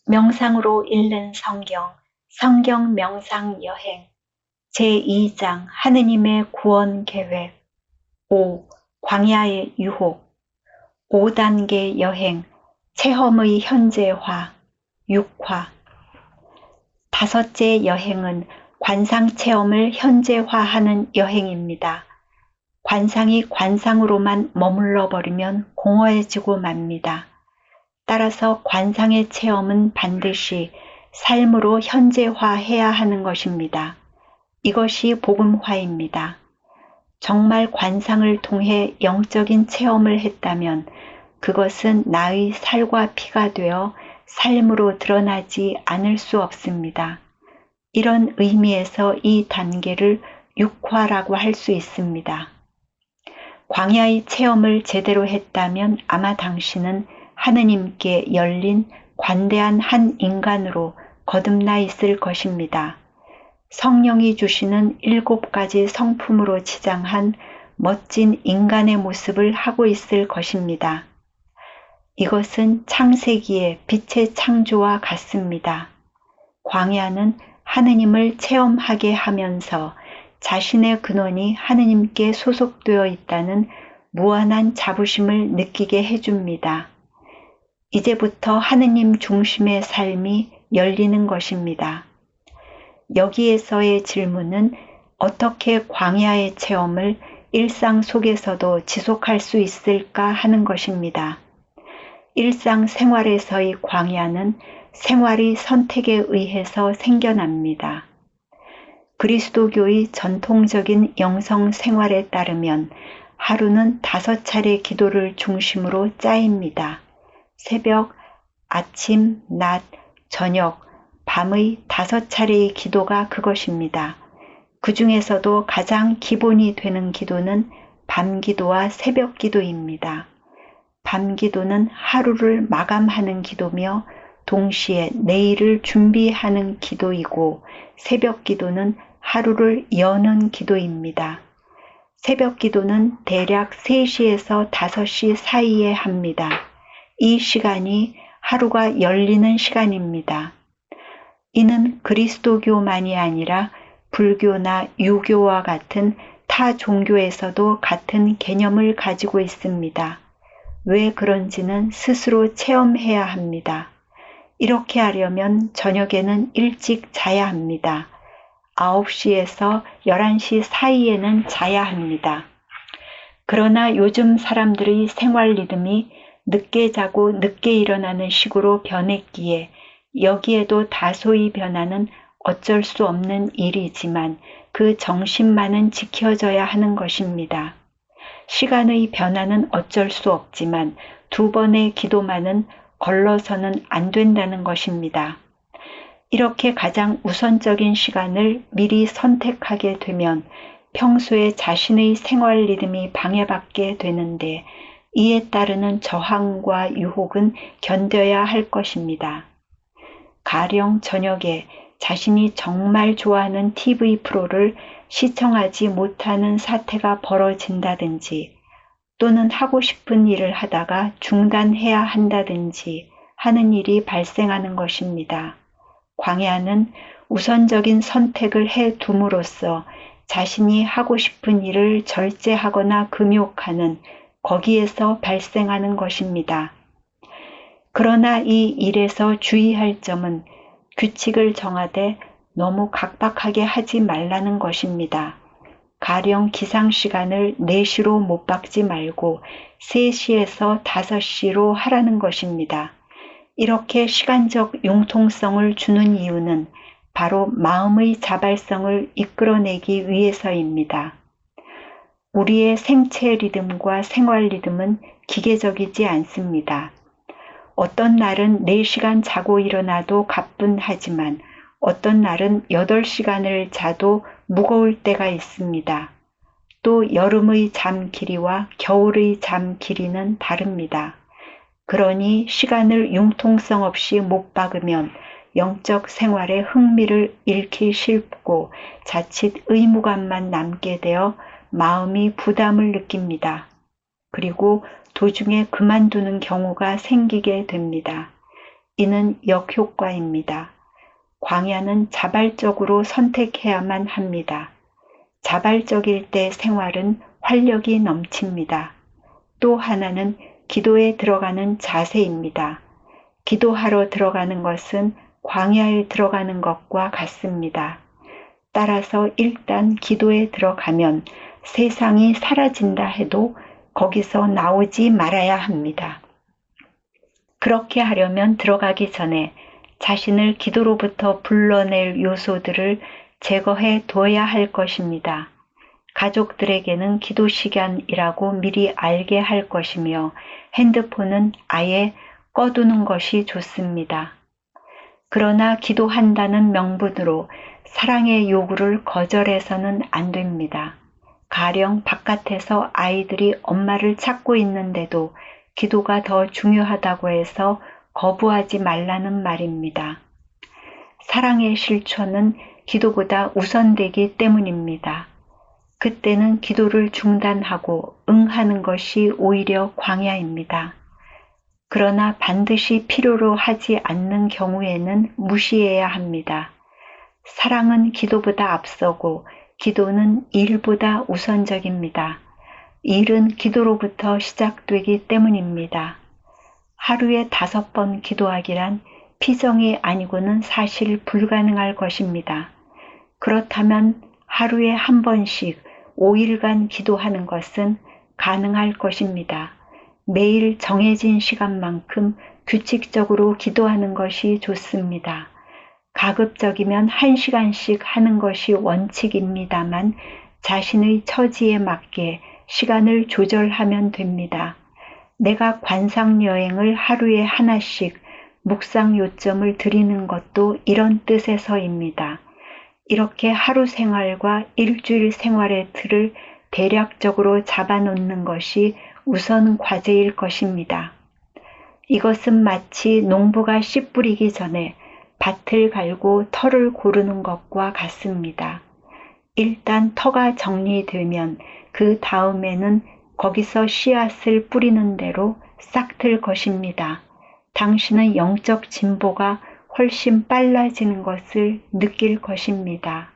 명상으로 읽는 성경, 성경 명상 여행, 제2장 하느님의 구원 계획, 5. 광야의 유혹, 5단계 여행, 체험의 현재화, 6화. 다섯째 여행은 관상 체험을 현재화하는 여행입니다. 관상이 관상으로만 머물러 버리면 공허해지고 맙니다. 따라서 관상의 체험은 반드시 삶으로 현재화해야 하는 것입니다. 이것이 복음화입니다. 정말 관상을 통해 영적인 체험을 했다면 그것은 나의 살과 피가 되어 삶으로 드러나지 않을 수 없습니다. 이런 의미에서 이 단계를 육화라고 할 수 있습니다. 광야의 체험을 제대로 했다면 아마 당신은 하느님께 열린 관대한 한 인간으로 거듭나 있을 것입니다. 성령이 주시는 7가지 성품으로 치장한 멋진 인간의 모습을 하고 있을 것입니다. 이것은 창세기의 빛의 창조와 같습니다. 광야는 하느님을 체험하게 하면서 자신의 근원이 하느님께 소속되어 있다는 무한한 자부심을 느끼게 해줍니다. 이제부터 하느님 중심의 삶이 열리는 것입니다. 여기에서의 질문은 어떻게 광야의 체험을 일상 속에서도 지속할 수 있을까 하는 것입니다. 일상 생활에서의 광야는 생활이 선택에 의해서 생겨납니다. 그리스도교의 전통적인 영성 생활에 따르면 하루는 5차례 기도를 중심으로 짜입니다. 새벽, 아침, 낮, 저녁, 밤의 5차례의 기도가 그것입니다. 그 중에서도 가장 기본이 되는 기도는 밤 기도와 새벽 기도입니다. 밤 기도는 하루를 마감하는 기도며 동시에 내일을 준비하는 기도이고 새벽 기도는 하루를 여는 기도입니다. 새벽 기도는 대략 3시에서 5시 사이에 합니다. 이 시간이 하루가 열리는 시간입니다. 이는 그리스도교만이 아니라 불교나 유교와 같은 타 종교에서도 같은 개념을 가지고 있습니다. 왜 그런지는 스스로 체험해야 합니다. 이렇게 하려면 저녁에는 일찍 자야 합니다. 9시에서 11시 사이에는 자야 합니다. 그러나 요즘 사람들의 생활 리듬이 늦게 자고 늦게 일어나는 식으로 변했기에 여기에도 다소의 변화는 어쩔 수 없는 일이지만 그 정신만은 지켜져야 하는 것입니다. 시간의 변화는 어쩔 수 없지만 2번의 기도만은 걸러서는 안 된다는 것입니다. 이렇게 가장 우선적인 시간을 미리 선택하게 되면 평소에 자신의 생활 리듬이 방해받게 되는데 이에 따르는 저항과 유혹은 견뎌야 할 것입니다. 가령 저녁에 자신이 정말 좋아하는 TV 프로를 시청하지 못하는 사태가 벌어진다든지 또는 하고 싶은 일을 하다가 중단해야 한다든지 하는 일이 발생하는 것입니다. 광야는 우선적인 선택을 해 둠으로써 자신이 하고 싶은 일을 절제하거나 금욕하는 거기에서 발생하는 것입니다. 그러나 이 일에서 주의할 점은 규칙을 정하되 너무 각박하게 하지 말라는 것입니다. 가령 기상시간을 4시로 못 박지 말고 3시에서 5시로 하라는 것입니다. 이렇게 시간적 융통성을 주는 이유는 바로 마음의 자발성을 이끌어내기 위해서입니다. 우리의 생체 리듬과 생활 리듬은 기계적이지 않습니다. 어떤 날은 4시간 자고 일어나도 가뿐하지만 어떤 날은 8시간을 자도 무거울 때가 있습니다. 또 여름의 잠 길이와 겨울의 잠 길이는 다릅니다. 그러니 시간을 융통성 없이 못 박으면 영적 생활의 흥미를 잃기 쉽고 자칫 의무감만 남게 되어 마음이 부담을 느낍니다. 그리고 도중에 그만두는 경우가 생기게 됩니다. 이는 역효과입니다. 광야는 자발적으로 선택해야만 합니다. 자발적일 때 생활은 활력이 넘칩니다. 또 하나는 기도에 들어가는 자세입니다. 기도하러 들어가는 것은 광야에 들어가는 것과 같습니다. 따라서 일단 기도에 들어가면 세상이 사라진다 해도 거기서 나오지 말아야 합니다. 그렇게 하려면 들어가기 전에 자신을 기도로부터 불러낼 요소들을 제거해 둬야 할 것입니다. 가족들에게는 기도 시간이라고 미리 알게 할 것이며 핸드폰은 아예 꺼두는 것이 좋습니다. 그러나 기도한다는 명분으로 사랑의 요구를 거절해서는 안 됩니다. 가령 바깥에서 아이들이 엄마를 찾고 있는데도 기도가 더 중요하다고 해서 거부하지 말라는 말입니다. 사랑의 실천은 기도보다 우선되기 때문입니다. 그때는 기도를 중단하고 응하는 것이 오히려 광야입니다. 그러나 반드시 필요로 하지 않는 경우에는 무시해야 합니다. 사랑은 기도보다 앞서고 기도는 일보다 우선적입니다. 일은 기도로부터 시작되기 때문입니다. 하루에 5번 기도하기란 피정이 아니고는 사실 불가능할 것입니다. 그렇다면 하루에 1번씩 5일간 기도하는 것은 가능할 것입니다. 매일 정해진 시간만큼 규칙적으로 기도하는 것이 좋습니다. 가급적이면 1시간씩 하는 것이 원칙입니다만 자신의 처지에 맞게 시간을 조절하면 됩니다. 내가 관상 여행을 하루에 하나씩 묵상 요점을 드리는 것도 이런 뜻에서입니다. 이렇게 하루 생활과 일주일 생활의 틀을 대략적으로 잡아놓는 것이 우선 과제일 것입니다. 이것은 마치 농부가 씨 뿌리기 전에 밭을 갈고 터를 고르는 것과 같습니다. 일단 터가 정리되면 그 다음에는 거기서 씨앗을 뿌리는 대로 싹틀 것입니다. 당신은 영적 진보가 훨씬 빨라지는 것을 느낄 것입니다.